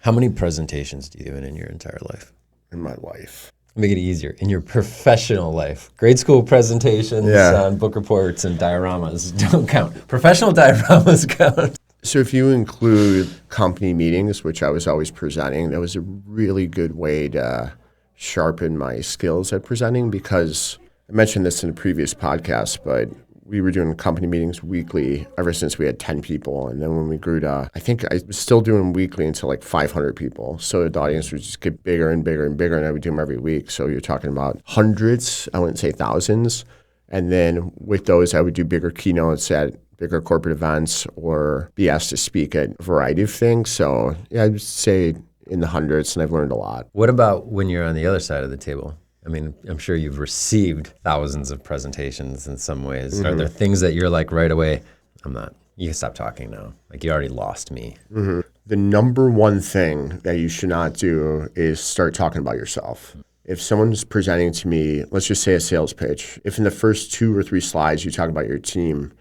How many presentations do you do in your entire life? In my life. Make it easier. In your professional life. Grade school presentations on book reports and dioramas don't count. Professional dioramas count. So if you include company meetings, which I was always presenting, that was a really good way to sharpen my skills at presenting, because I mentioned this in a previous podcast, but we were doing company meetings weekly ever since we had 10 people. And then when we grew to, I think I was still doing weekly until like 500 people. So the audience would just get bigger and bigger and bigger, and I would do them every week. So you're talking about hundreds, I wouldn't say thousands. And then with those, I would do bigger keynotes at bigger corporate events or be asked to speak at a variety of things. So yeah, I would say in the hundreds, and I've learned a lot. What about when you're on the other side of the table? I mean, I'm sure you've received thousands of presentations in some ways. Mm-hmm. Are there things that you're like right away, you can stop talking now. Like you already lost me. Mm-hmm. The number one thing that you should not do is start talking about yourself. If someone's presenting to me, let's just say a sales pitch, if in the first 2 or 3 slides you talk about your team,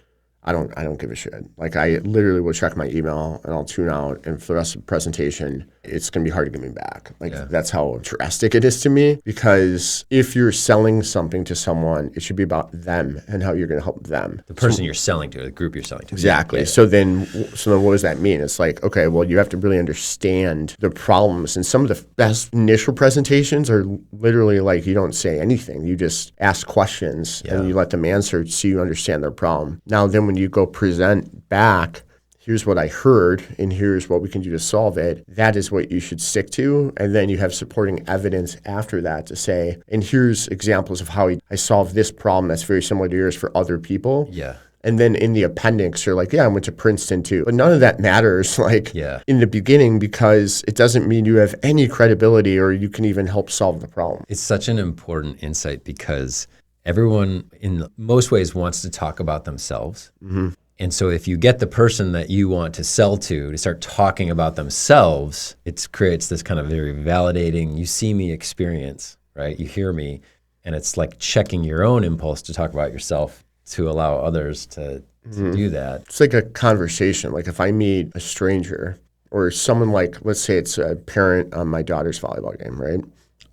I don't give a shit. Like I literally will check my email and I'll tune out, and for the rest of the presentation, it's going to be hard to get me back. That's how drastic it is to me, because if you're selling something to someone, it should be about them and how you're going to help them. The person you're selling to, the group you're selling to. Exactly. Yeah. So then what does that mean? It's like, okay, well, you have to really understand the problems, and some of the best initial presentations are literally like you don't say anything. You just ask questions and you let them answer so you understand their problem. Now, then when you go present back, here's what I heard and here's what we can do to solve it. That is what you should stick to. And then you have supporting evidence after that to say, and here's examples of how I solved this problem that's very similar to yours for other people. Yeah. And then in the appendix, you're like, yeah, I went to Princeton too. But none of that matters in the beginning, because it doesn't mean you have any credibility or you can even help solve the problem. It's such an important insight, because everyone in most ways wants to talk about themselves. Mm-hmm. And so if you get the person that you want to sell to start talking about themselves, it creates this kind of very validating, you see me experience, right? You hear me, and it's like checking your own impulse to talk about yourself to allow others to do that. It's like a conversation. Like if I meet a stranger or someone, like, let's say it's a parent on my daughter's volleyball game, right?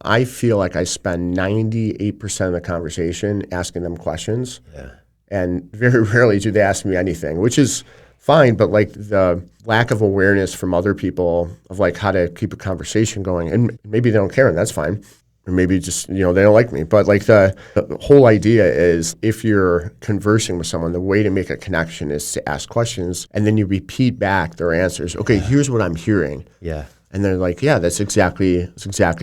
I feel like I spend 98% of the conversation asking them questions. Yeah. And very rarely do they ask me anything, which is fine. But like the lack of awareness from other people of like how to keep a conversation going, and maybe they don't care, and that's fine. Or maybe just, they don't like me. But like the whole idea is, if you're conversing with someone, the way to make a connection is to ask questions, and then you repeat back their answers. Okay, here's what I'm hearing. Yeah. And they're like, yeah, that's exactly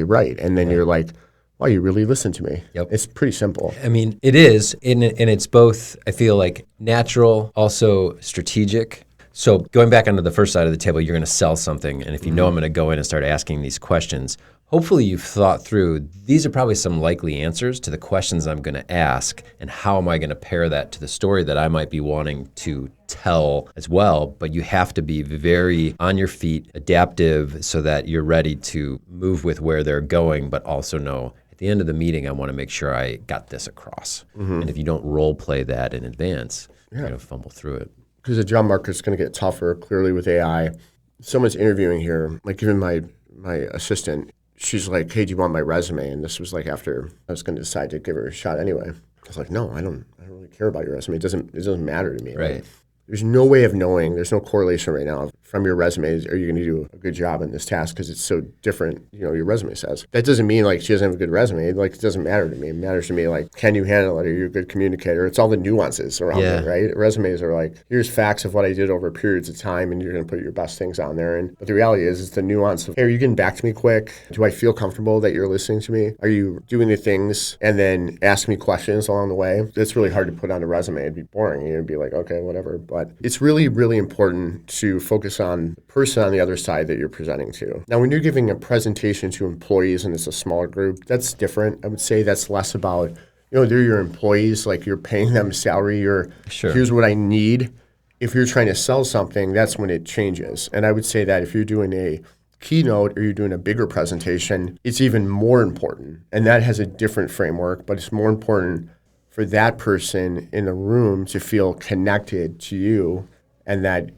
right. And then you're like, wow, you really listened to me. Yep. It's pretty simple. I mean, it is, and it's both, I feel like, natural, also strategic. So going back onto the first side of the table, you're going to sell something, and if you know I'm going to go in and start asking these questions, hopefully you've thought through, these are probably some likely answers to the questions I'm going to ask, and how am I going to pair that to the story that I might be wanting to tell as well. But you have to be very on your feet, adaptive, so that you're ready to move with where they're going, but also know at the end of the meeting, I want to make sure I got this across. Mm-hmm. And if you don't role play that in advance, you're going to fumble through it. Because the job market's going to get tougher, clearly, with AI. Someone's interviewing here, like even my assistant, she's like, hey, do you want my resume? And this was like after I was going to decide to give her a shot anyway. I was like, no, I don't really care about your resume. It doesn't matter to me. Right. Like, there's no way of knowing. There's no correlation right now from your resume. Are you going to do a good job in this task? Because it's so different, your resume says. That doesn't mean like she doesn't have a good resume. Like, it doesn't matter to me. It matters to me like, can you handle it? Are you a good communicator? It's all the nuances around it, right? Resumes are like, here's facts of what I did over periods of time, and you're going to put your best things on there. But the reality is, it's the nuance of, hey, are you getting back to me quick? Do I feel comfortable that you're listening to me? Are you doing the things and then ask me questions along the way? It's really hard to put on a resume. It'd be boring. You'd be like, okay, whatever. But it's really, really important to focus on the person on the other side that you're presenting to. Now, when you're giving a presentation to employees and it's a smaller group, that's different. I would say that's less about, they're your employees, like you're paying them salary, here's what I need. If you're trying to sell something, that's when it changes. And I would say that if you're doing a keynote or you're doing a bigger presentation, it's even more important. And that has a different framework, but it's more important for that person in the room to feel connected to you, and that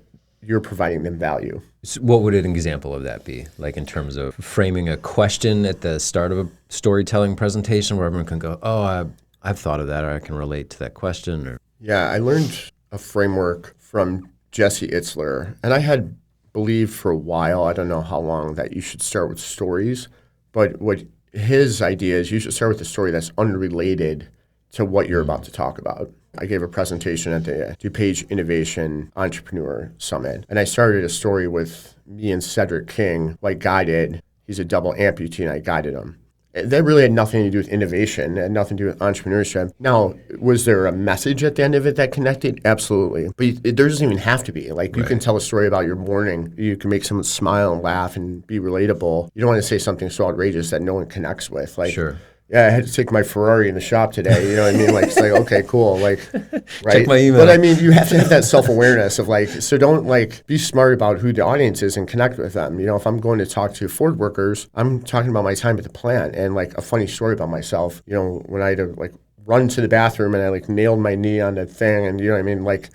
you're providing them value. So what would an example of that be? Like in terms of framing a question at the start of a storytelling presentation where everyone can go, oh, I've thought of that, or I can relate to that question. Or Yeah, I learned a framework from Jesse Itzler, and I had believed for a while, I don't know how long, that you should start with stories. But what his idea is, you should start with a story that's unrelated to what you're about to talk about. I gave a presentation at the DuPage Innovation Entrepreneur Summit, and I started a story with me and Cedric King, like guided. He's a double amputee, and I guided him. That really had nothing to do with innovation. It had nothing to do with entrepreneurship. Now, was there a message at the end of it that connected? Absolutely. But there doesn't even have to be. Like, you can tell a story about your morning. You can make someone smile and laugh and be relatable. You don't want to say something so outrageous that no one connects with. Like, sure. Yeah, I had to take my Ferrari in the shop today. You know what I mean? Like, it's like, okay, cool. Like, right? Check my email. But I mean, you have to have that self-awareness of like, so don't like be smart about who the audience is and connect with them. You know, if I'm going to talk to Ford workers, I'm talking about my time at the plant and like a funny story about myself. You know, when I had to like run to the bathroom and I like nailed my knee on that thing, and you know what I mean? Like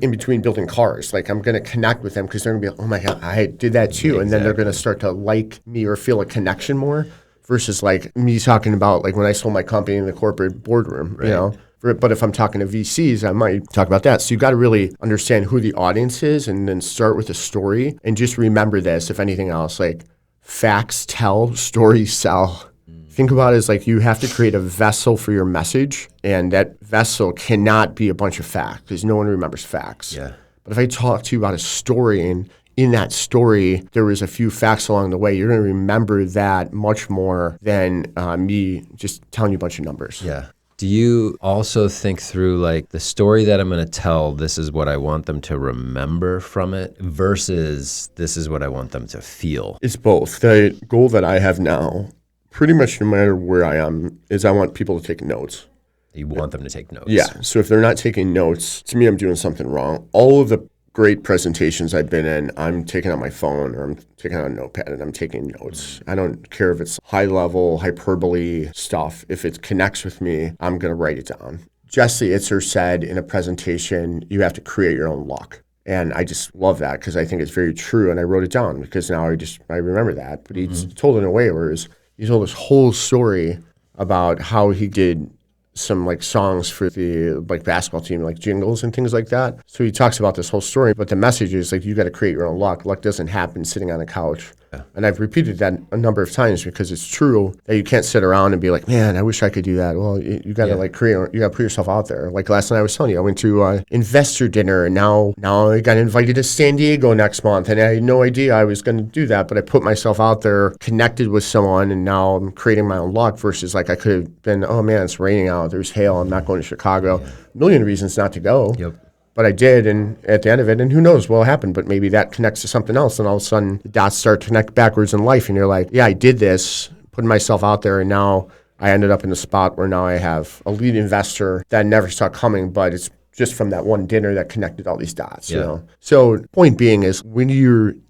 in between building cars, like I'm going to connect with them because they're going to be, oh my God, I did that too. And then they're going to start to like me or feel a connection more. Versus like me talking about like when I sold my company in the corporate boardroom, you know. But if I'm talking to VCs, I might talk about that. So you've got to really understand who the audience is and then start with a story. And just remember this, if anything else, like facts tell, stories sell. Think about it as like you have to create a vessel for your message. And that vessel cannot be a bunch of facts because no one remembers facts. Yeah. But if I talk to you about a story and in that story, there was a few facts along the way, you're going to remember that much more than me just telling you a bunch of numbers. Yeah. Do you also think through like the story that I'm going to tell, this is what I want them to remember from it versus this is what I want them to feel? It's both. The goal that I have now, pretty much no matter where I am, is I want people to take notes. You want them to take notes. Yeah. So if they're not taking notes, to me, I'm doing something wrong. All of the great presentations I've been in, I'm taking out my phone or I'm taking out a notepad and I'm taking notes. I don't care if it's high level, hyperbole stuff. If it connects with me, I'm going to write it down. Jesse Itzler said in a presentation, you have to create your own luck. And I just love that because I think it's very true. And I wrote it down because now I remember that. But he told it in a way where he told this whole story about how he did some like songs for the like basketball team, like jingles and things like that. So he talks about this whole story, but the message is like you got to create your own luck. Luck doesn't happen sitting on a couch. Yeah. And I've repeated that a number of times because it's true that you can't sit around and be like, man, I wish I could do that. Well, you got to like create, you got to put yourself out there. Like last night I was telling you, I went to investor dinner and now I got invited to San Diego next month and I had no idea I was going to do that, but I put myself out there, connected with someone, and now I'm creating my own luck versus like I could have been, oh man, it's raining out, there's hail, I'm not going to Chicago. Yeah. A million reasons not to go. Yep. But I did, and at the end of it, and who knows what will happen, but maybe that connects to something else, and all of a sudden the dots start to connect backwards in life, and you're like, yeah, I did this, putting myself out there, and now I ended up in a spot where now I have a lead investor that I never saw coming, but it's just from that one dinner that connected all these dots, you know? So point being is when you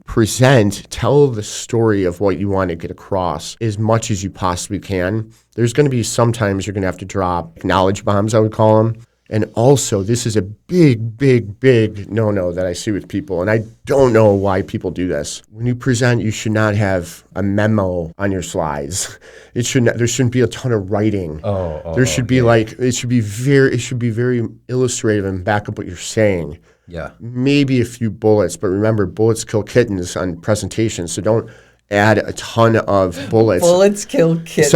present, tell the story of what you want to get across as much as you possibly can. There's going to be sometimes you're going to have to drop knowledge bombs, I would call them. And also, this is a big, big, big no-no that I see with people, and I don't know why people do this. When you present, you should not have a memo on your slides. There shouldn't be a ton of writing. There should be it should be very illustrative and back up what you're saying. Yeah. Maybe a few bullets, but remember, bullets kill kittens on presentations, so don't add a ton of bullets. Bullets kill kittens.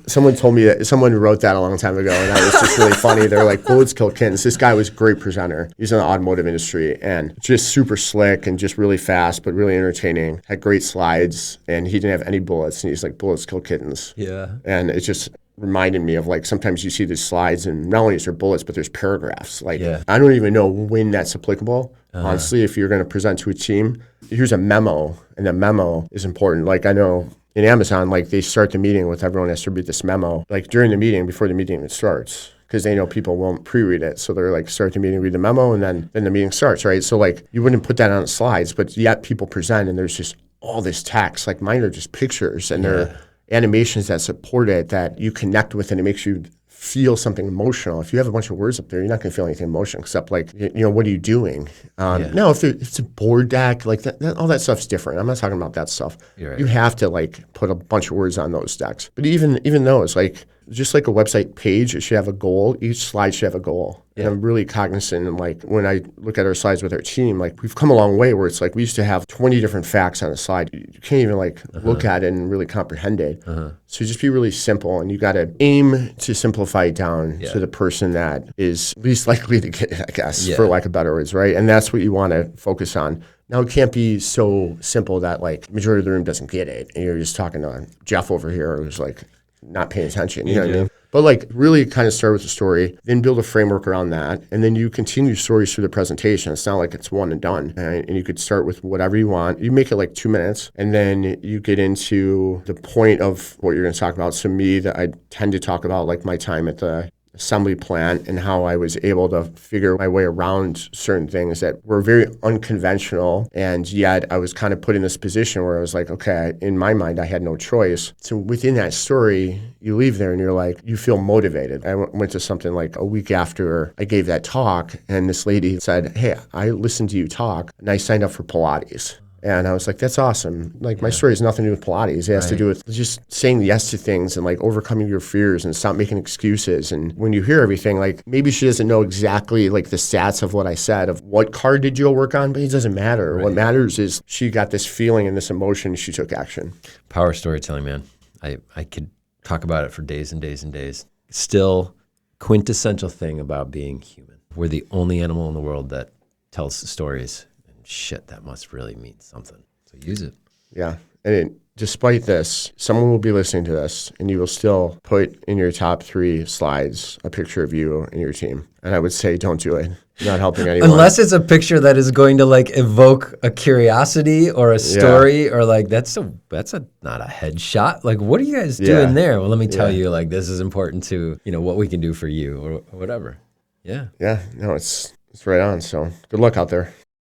Someone told me that someone wrote that a long time ago, and that was just really funny. They're like, bullets kill kittens. This guy was a great presenter. He's in the automotive industry and just super slick and just really fast, but really entertaining. Had great slides, and he didn't have any bullets. And he's like, bullets kill kittens. Yeah. And it just reminded me of like sometimes you see these slides and not only is there bullets, but there's paragraphs. Like I don't even know when that's applicable. Honestly, if you're going to present to a team, here's a memo, and the memo is important. Like I know in Amazon, like they start the meeting with everyone has to read this memo, like during the meeting, before the meeting even starts, because they know people won't pre-read it. So they're like, start the meeting, read the memo, and then the meeting starts, right? So like you wouldn't put that on the slides, but yet people present and there's just all this text. Like mine are just pictures and they're animations that support it, that you connect with, and it makes you feel something emotional. If you have a bunch of words up there, you're not going to feel anything emotional except like, what are you doing? No, if it's a board deck, like that, all that stuff's different. I'm not talking about that stuff. Right. You have to like put a bunch of words on those decks. But even those, like just like a website page, it should have a goal. Each slide should have a goal. Yeah. And I'm really cognizant, and like when I look at our slides with our team, like we've come a long way where it's like we used to have 20 different facts on a slide. You can't even like look at it and really comprehend it. So just be really simple, and you got to aim to simplify it down to the person that is least likely to get it, I guess, for lack of better words, right? And that's what you want to focus on. Now, it can't be so simple that like majority of the room doesn't get it, and you're just talking to Jeff over here who's like not paying attention. You know what I mean? But like really kind of start with the story, then build a framework around that, and then you continue stories through the presentation. It's not like it's one and done. And you could start with whatever you want. You make it like 2 minutes, and then you get into the point of what you're going to talk about. So I tend to talk about like my time at the assembly plant and how I was able to figure my way around certain things that were very unconventional. And yet I was kind of put in this position where I was like, okay, in my mind, I had no choice. So within that story, you leave there and you're like, you feel motivated. I went to something like a week after I gave that talk, and this lady said, hey, I listened to you talk and I signed up for Pilates. And I was like, that's awesome. Like, my story has nothing to do with Pilates. It has to do with just saying yes to things and, like, overcoming your fears and stop making excuses. And when you hear everything, like, maybe she doesn't know exactly, like, the stats of what I said, of what card did you work on, but it doesn't matter. What matters is she got this feeling and this emotion, she took action. Power storytelling, man. I could talk about it for days and days and days. Still, quintessential thing about being human. We're the only animal in the world that tells stories. Shit, that must really mean something. So use it. Yeah. And despite this, someone will be listening to this, and you will still put in your top 3 slides a picture of you and your team. And I would say don't do it. You're not helping anyone. Unless it's a picture that is going to like evoke a curiosity or a story or like that's not a headshot. Like, what are you guys doing there? Well, let me tell you, like, this is important to, what we can do for you or whatever. Yeah. Yeah. No, it's right on. So good luck out there.